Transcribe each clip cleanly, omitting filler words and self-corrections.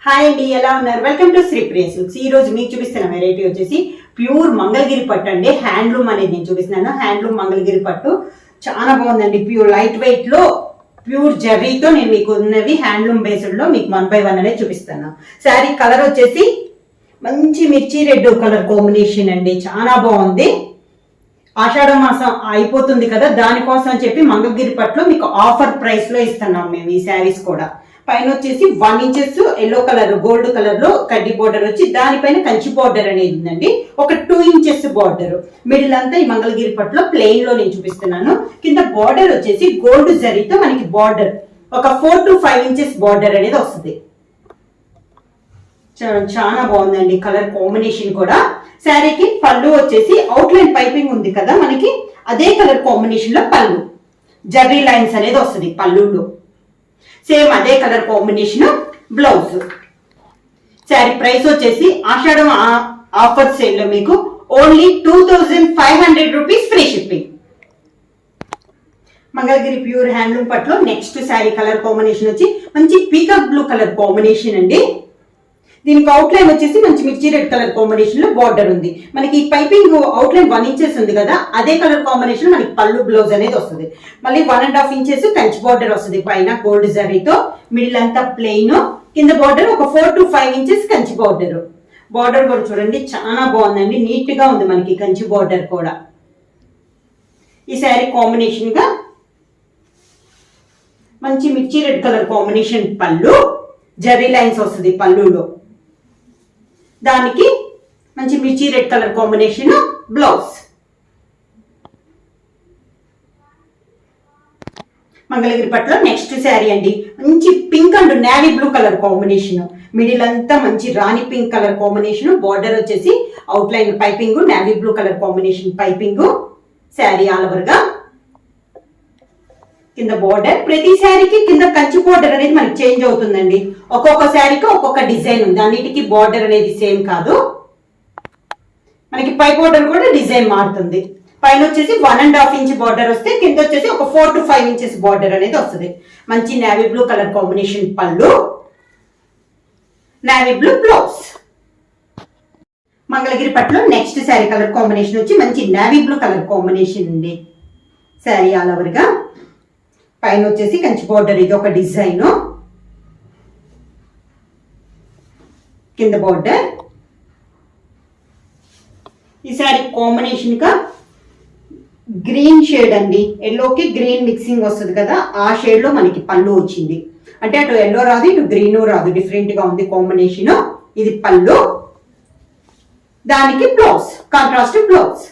Hi అండి, ఎలా ఉన్నారు? Welcome to Sri Priya Silks. ఈ రోజు మీకు చూపిస్తున్న వెరైటీ వచ్చేసి ప్యూర్ మంగళగిరి పట్టు అండి. హ్యాండ్లూమ్ అనేది నేను చూపిస్తున్నాను. హ్యాండ్లూమ్ మంగళగిరి పట్టు చాలా బాగుందండి. ప్యూర్ లైట్ వెయిట్ లో ప్యూర్ జర్రీతో నేను మీకు ఉన్నవి హ్యాండ్లూమ్ బేస్డ్ లో మీకు 1 by 1 అనేది చూపిస్తాను. శారీ కలర్ వచ్చేసి మంచి మిర్చి రెడ్ కలర్ కాంబినేషన్ అండి, చాలా బాగుంది. ఆషాఢ మాసం అయిపోతుంది కదా, దానికోసం అని చెప్పి మంగళగిరి పట్టులో మీకు ఆఫర్ ప్రైస్ లో ఇస్తున్నాం మేము ఈ శారీస్ కూడా. పైన వచ్చేసి 1 inches yellow colour gold colour లో కడ్డీ బోర్డర్ వచ్చి దానిపైన కంచి బోర్డర్ అనేది ఉందండి. ఒక 2 ఇంచెస్ బోర్డర్. మిడిల్ అంతా ఈ మంగళగిరి పట్టులో ప్లెయిన్ లో నేను చూపిస్తున్నాను. కింద బోర్డర్ వచ్చేసి గోల్డ్ జరీతో మనకి బోర్డర్ ఒక 4 to 5 ఇంచెస్ బోర్డర్ అనేది వస్తుంది. చాలా బాగుందండి కలర్ కాంబినేషన్ కూడా. శారీకి పళ్ళు వచ్చేసి అవుట్లైన్ పైపింగ్ ఉంది కదా మనకి, అదే కలర్ కాంబినేషన్ లో పళ్ళు జర్రీ లైన్స్ అనేది వస్తుంది పళ్ళులో. సేమ్ అదే colour combination blouse. Sari price వచ్చేసి ఆషాఢం ఆఫర్ సేల్ లో మీకు only 2500 rupees free shipping. Mangalagiri pure handloom పట్టులో నెక్స్ట్ శారీ కలర్ కాంబినేషన్ వచ్చి మంచి పీకాక్ బ్లూ కలర్ కాంబినేషన్ అండి. దీనికి అవుట్లైన్ వచ్చేసి మంచి మిర్చి రెడ్ కలర్ కాంబినేషన్ లో బార్డర్ ఉంది. మనకి పైపింగ్ అవుట్లైన్ 1 ఇంచెస్ ఉంది కదా, అదే కలర్ కాంబినేషన్ మనకి పళ్ళు బ్లౌజ్ అనేది వస్తుంది. మళ్ళీ 1.5 ఇంచెస్ కంచి బార్డర్ వస్తుంది. పైన గోల్డ్ జరీతో మిడిల్ అంతా ప్లెయిన్, కింద బార్డర్ ఒక 4 to 5 inches Kanchi border. Border కూడా చూడండి చాలా బాగుందండి, నీట్ గా ఉంది మనకి కంచి బార్డర్ కూడా. ఈ శారీ కాంబినేషన్ గా మంచి మిర్చి రెడ్ కలర్ కాంబినేషన్ పళ్ళు, జరీ లైన్స్ వస్తుంది పళ్ళులో. దానికి మంచి మిర్చి red colour combination blouse. Mangalagiri పట్టులో నెక్స్ట్ శారీ అండి, మంచి pink and navy blue colour combination. Middle అంతా మంచి రాణి పింక్ కలర్ కాంబినేషన్. బార్డర్ వచ్చేసి outline piping navy blue colour combination piping. Sari all over గా కింద బోర్డర్. ప్రతి శారీకి కింద కంచి బోర్డర్ అనేది మనకి చేంజ్ అవుతుందండి. ఒక్కొక్క శారీకి ఒక్కొక్క డిజైన్ ఉంది, అన్నిటికీ బోర్డర్ అనేది సేమ్ కాదు. మనకి పై బోర్డర్ కూడా డిజైన్ మారుతుంది. పైన వచ్చేసి 1.5 ఇంచ్ బోర్డర్ వస్తే కింద వచ్చేసి ఒక 4 to 5 ఇంచెస్ బోర్డర్ అనేది వస్తుంది. మంచి నేవీ బ్లూ కలర్ కాంబినేషన్ పళ్ళు, నేవీ బ్లూ బ్లౌజ్. మంగళగిరి పట్టులో నెక్స్ట్ శారీ కలర్ కాంబినేషన్ వచ్చి మంచి నేవీ బ్లూ కలర్ కాంబినేషన్ అండి. శారీ ఆల్ ఓవర్ గా పైన వచ్చేసి కంచి బోర్డర్, ఇది ఒక డిజైన్. కింద బోర్డర్. ఈ శారీ కాంబినేషన్ గా గ్రీన్ షేడ్ అండి, ఎల్లోకి గ్రీన్ మిక్సింగ్ వస్తుంది కదా, ఆ షేడ్ లో మనకి పళ్ళు వచ్చింది. అంటే అటు ఎల్లో రాదు, ఇటు గ్రీన్ రాదు, డిఫరెంట్ గా ఉంది కాంబినేషన్. ఇది పళ్ళు, దానికి బ్లౌజ్ కాంట్రాస్ట్ బ్లౌజ్.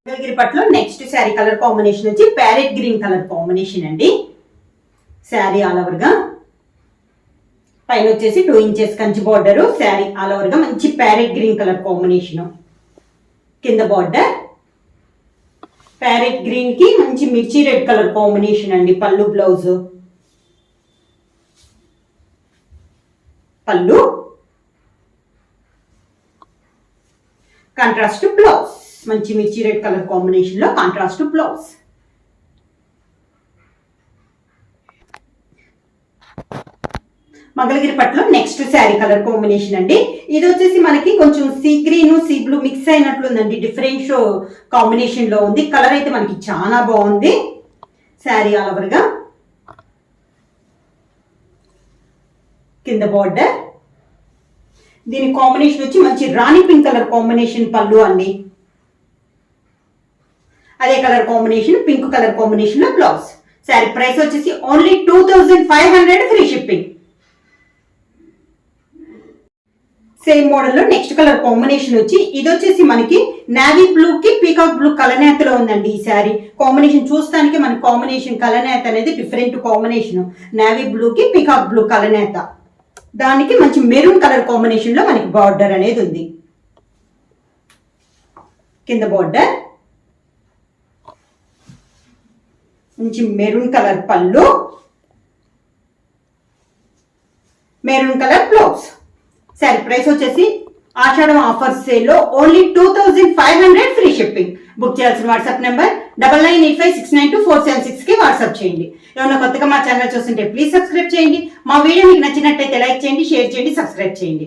మంగళగిరి పట్టులో నెక్స్ట్ శారీ కలర్ కాంబినేషన్ వచ్చి ప్యారెట్ గ్రీన్ కలర్ కాంబినేషన్ అండి. శారీ ఆల్ ఓవర్ గా పైన వచ్చేసి 2 inches Kanchi border. Sari all over గా మంచి ప్యారెట్ గ్రీన్ కలర్ కాంబినేషన్. కింద బార్డర్ ప్యారెట్ గ్రీన్ కి మంచి మిర్చి రెడ్ కలర్ కాంబినేషన్ అండి. పళ్ళు బ్లౌజ్, పళ్ళు కాంట్రాస్ట్ బ్లౌజ్. మంచి మిర్చి రెడ్ కలర్ కాంబినేషన్ లో కాంట్రాస్ట్ బ్లౌజ్. మంగళగిరి పట్టులో నెక్స్ట్ శారీ కలర్ కాంబినేషన్ అండి. ఇది వచ్చేసి మనకి కొంచెం sea green sea blue mix అయినట్లుందండి, డిఫరెంట్ కాంబినేషన్ లో ఉంది. కలర్ అయితే మనకి చాలా బాగుంది. శారీ ఆల్ ఓవర్ గా కింద బార్డర్. దీని కాంబినేషన్ వచ్చి మంచి రాణి పింక్ కలర్ కాంబినేషన్ పళ్ళు అండి. అదే colour combination pink colour combination లో బ్లౌజ్. శారీ ప్రైస్ వచ్చేసి only 2500 free shipping. Same model లో నెక్స్ట్ కలర్ కాంబినేషన్ వచ్చి ఇది వచ్చేసి మనకి నేవీ బ్లూ కి పీకాక్ బ్లూ కలనేతలో ఉందండి. ఈ శారీ కాంబినేషన్ చూస్తానికి మన కాంబినేషన్ కలనేత అనేది డిఫరెంట్ కాంబినేషన్. నేవీ బ్లూ కి పీకాక్ బ్లూ కలనేత, దానికి మంచి మెరూన్ కలర్ కాంబినేషన్ లో మనకి బార్డర్ అనేది ఉంది. కింద బార్డర్ మంచి మెరూన్ కలర్ పళ్ళు, maroon colour blouse. Sari price వచ్చేసి ఆషాఢం ఆఫర్ సేల్ లో ఓన్లీ 2500 ఫ్రీ షిప్పింగ్. బుక్ చేయాల్సిన వాట్సాప్ నెంబర్ 9985692476 కి వాట్సాప్ చేయండి. ఏమన్నా కొత్తగా మా ఛానల్ చూస్తుంటే ప్లీజ్ సబ్స్క్రైబ్ చేయండి. మా వీడియో మీకు నచ్చినట్టయితే లైక్ చేయండి, షేర్ చేయండి, సబ్స్క్రైబ్ చేయండి.